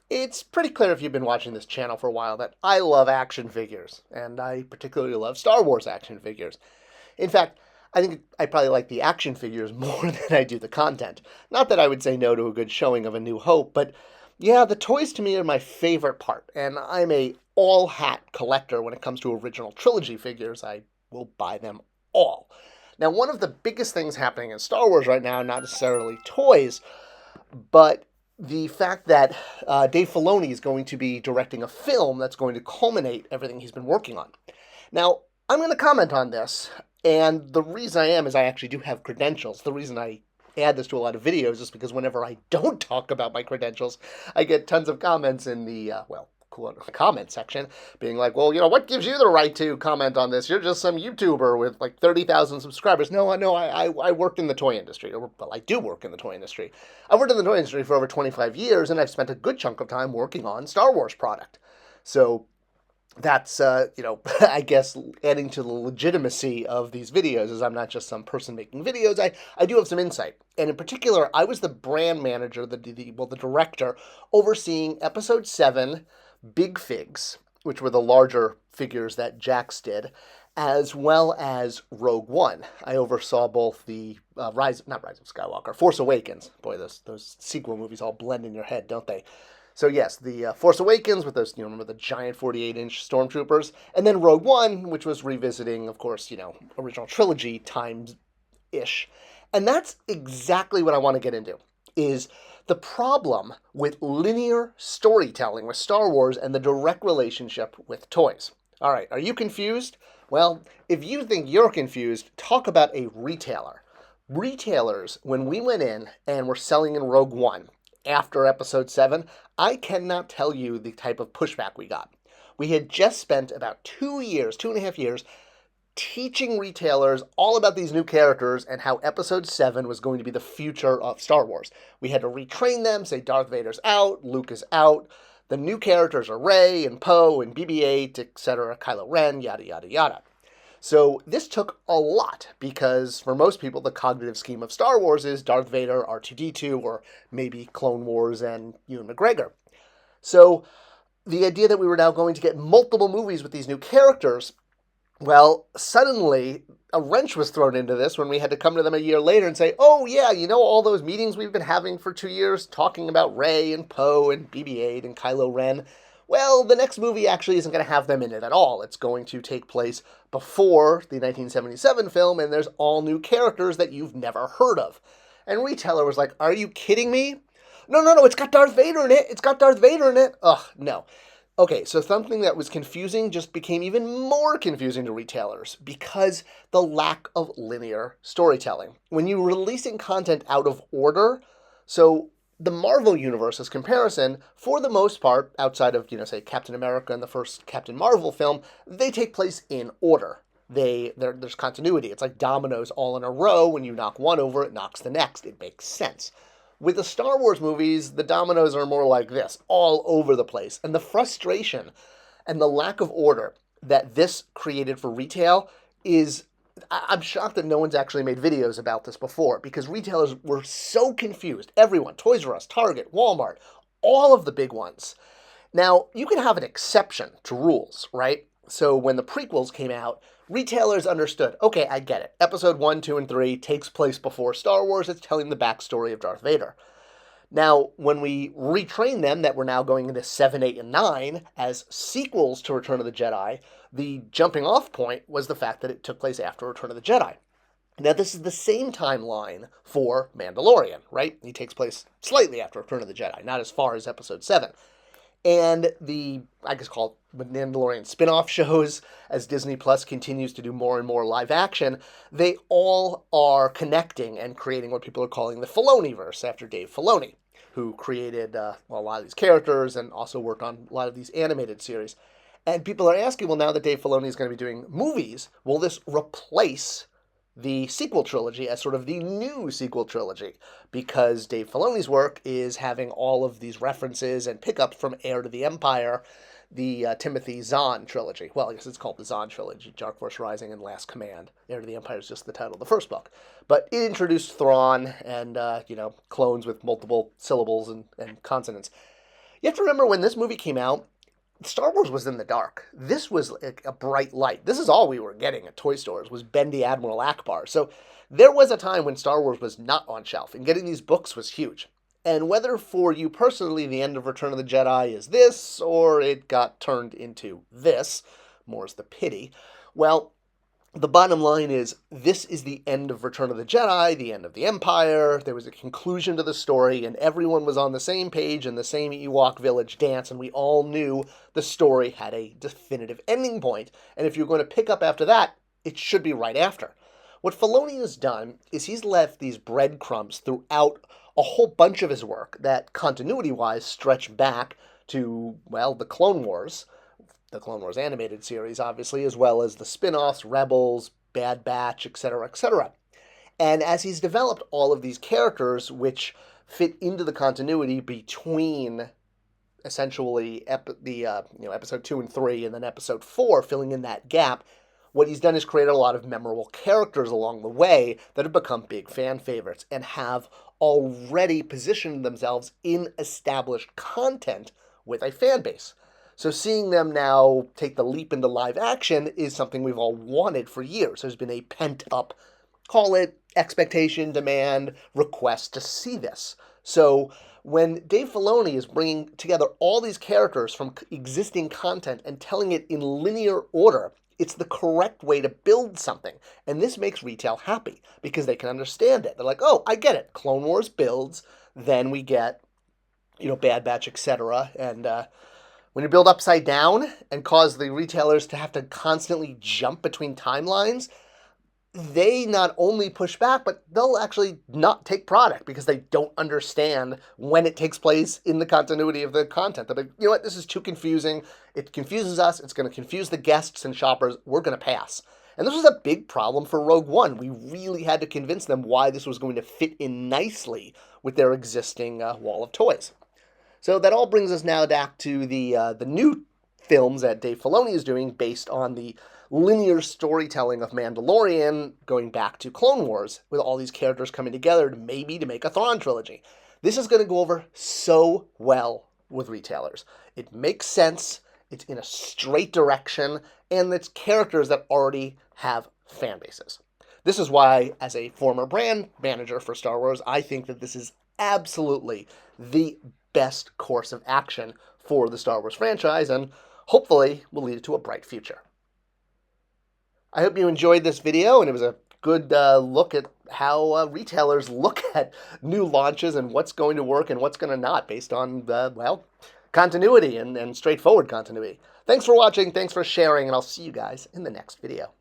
It's pretty clear if you've been watching this channel for a while that I love action figures, and I particularly love Star Wars action figures. In fact, I think I probably like the action figures more than I do the content. Not that I would say no to a good showing of A New Hope, but yeah, the toys to me are my favorite part, and I'm a all hat collector when it comes to original trilogy figures. I will buy them all. Now, one of the biggest things happening in Star Wars right now, not necessarily toys, but the fact that Dave Filoni is going to be directing a film that's going to culminate everything he's been working on. Now, I'm going to comment on this, and the reason I am is I actually do have credentials. The reason I add this to a lot of videos is because whenever I don't talk about my credentials, I get tons of comments in the, comment section being like, well, what gives you the right to comment on this? You're just some YouTuber with like 30,000 subscribers. No, I worked in the toy industry. Well, I do work in the toy industry. I've worked in the toy industry for over 25 years, and I've spent a good chunk of time working on Star Wars product. So that's, I guess adding to the legitimacy of these videos is I'm not just some person making videos. I do have some insight. And in particular, I was the brand manager, the director, overseeing episode 7, Big Figs, which were the larger figures that Jax did, as well as Rogue One. I oversaw both the Rise of Skywalker, Force Awakens. Boy, those sequel movies all blend in your head, don't they? So yes, the Force Awakens with those, remember the giant 48-inch stormtroopers, and then Rogue One, which was revisiting, of course, original trilogy times-ish. And that's exactly what I want to get into, is the problem with linear storytelling with Star Wars and the direct relationship with toys. All right, are you confused? Well, if you think you're confused, talk about a retailer. Retailers, when we went in and were selling in Rogue One after episode 7, I cannot tell you the type of pushback we got. We had just spent about 2.5 years, teaching retailers all about these new characters and how episode 7 was going to be the future of Star Wars. We had to retrain them, say Darth Vader's out, Luke is out, the new characters are Rey and Poe and BB-8, etc., Kylo Ren, yada, yada, yada. So this took a lot because for most people, the cognitive scheme of Star Wars is Darth Vader, R2-D2, or maybe Clone Wars and Ewan McGregor. So the idea that we were now going to get multiple movies with these new characters, well, suddenly a wrench was thrown into this when we had to come to them a year later and say, oh yeah, all those meetings we've been having for 2 years talking about Rey and Poe and BB-8 and Kylo Ren, well, the next movie actually isn't going to have them in it at all. It's going to take place before the 1977 film, and there's all new characters that you've never heard of. And retailer was like, are you kidding me? No, it's got Darth Vader in it. It's got Darth Vader in it. Ugh, no. Okay, so something that was confusing just became even more confusing to retailers because the lack of linear storytelling. When you're releasing content out of order, so the Marvel universe as comparison, for the most part, outside of, say, Captain America and the first Captain Marvel film, they take place in order. There's continuity. It's like dominoes all in a row. When you knock one over, it knocks the next. It makes sense. With the Star Wars movies, the dominoes are more like this, all over the place. And the frustration and the lack of order that this created for retail is, I'm shocked that no one's actually made videos about this before because retailers were so confused. Everyone, Toys R Us, Target, Walmart, all of the big ones. Now, you can have an exception to rules, right? So when the prequels came out, retailers understood, okay, I get it. Episode 1, 2, and 3 takes place before Star Wars. It's telling the backstory of Darth Vader. Now, when we retrain them, that we're now going into 7, 8, and 9 as sequels to Return of the Jedi, the jumping off point was the fact that it took place after Return of the Jedi. Now, this is the same timeline for Mandalorian, right? He takes place slightly after Return of the Jedi, not as far as Episode 7. And the, I guess called Mandalorian spin-off shows, as Disney Plus continues to do more and more live action, they all are connecting and creating what people are calling the Filoniverse after Dave Filoni, who created a lot of these characters and also worked on a lot of these animated series. And people are asking, well, now that Dave Filoni is going to be doing movies, will this replace the sequel trilogy as sort of the new sequel trilogy? Because Dave Filoni's work is having all of these references and pickups from Heir to the Empire, the Timothy Zahn trilogy. Well, I guess it's called the Zahn trilogy, Dark Force Rising and Last Command. Heir to the Empire is just the title of the first book. But it introduced Thrawn and, clones with multiple syllables and consonants. You have to remember when this movie came out, Star Wars was in the dark. This was a bright light. This is all we were getting at toy stores was Bendy Admiral Akbar. So there was a time when Star Wars was not on shelf, and getting these books was huge. And whether for you personally the end of Return of the Jedi is this, or it got turned into this, more's the pity, well, the bottom line is this is the end of Return of the Jedi, the end of the Empire. There was a conclusion to the story, and everyone was on the same page in the same Ewok village dance, and we all knew the story had a definitive ending point. And if you're going to pick up after that, it should be right after. What Filoni has done is he's left these breadcrumbs throughout a whole bunch of his work that continuity-wise stretch back to, well, the Clone Wars animated series, obviously, as well as the spin-offs, Rebels, Bad Batch, etc., etc. And as he's developed all of these characters, which fit into the continuity between essentially episode 2 and 3, and then episode 4, filling in that gap, what he's done is create a lot of memorable characters along the way that have become big fan favorites and have already positioned themselves in established content with a fan base. So seeing them now take the leap into live action is something we've all wanted for years. There's been a pent-up, call it expectation, demand, request to see this. So when Dave Filoni is bringing together all these characters from existing content and telling it in linear order, it's the correct way to build something. And this makes retail happy because they can understand it. They're like, oh, I get it. Clone Wars builds, then we get, Bad Batch, etc. And when you build upside down and cause the retailers to have to constantly jump between timelines, they not only push back, but they'll actually not take product because they don't understand when it takes place in the continuity of the content. They're like, you know what, this is too confusing. It confuses us. It's going to confuse the guests and shoppers. We're going to pass. And this was a big problem for Rogue One. We really had to convince them why this was going to fit in nicely with their existing wall of toys. So that all brings us now back to the new films that Dave Filoni is doing based on the linear storytelling of Mandalorian going back to Clone Wars with all these characters coming together to make a Thrawn trilogy. This is going to go over so well with retailers. It makes sense, it's in a straight direction, and it's characters that already have fan bases. This is why, as a former brand manager for Star Wars, I think that this is absolutely the best course of action for the Star Wars franchise, and hopefully will lead to a bright future. I hope you enjoyed this video, and it was a good look at how retailers look at new launches and what's going to work and what's going to not based on, continuity and straightforward continuity. Thanks for watching, thanks for sharing, and I'll see you guys in the next video.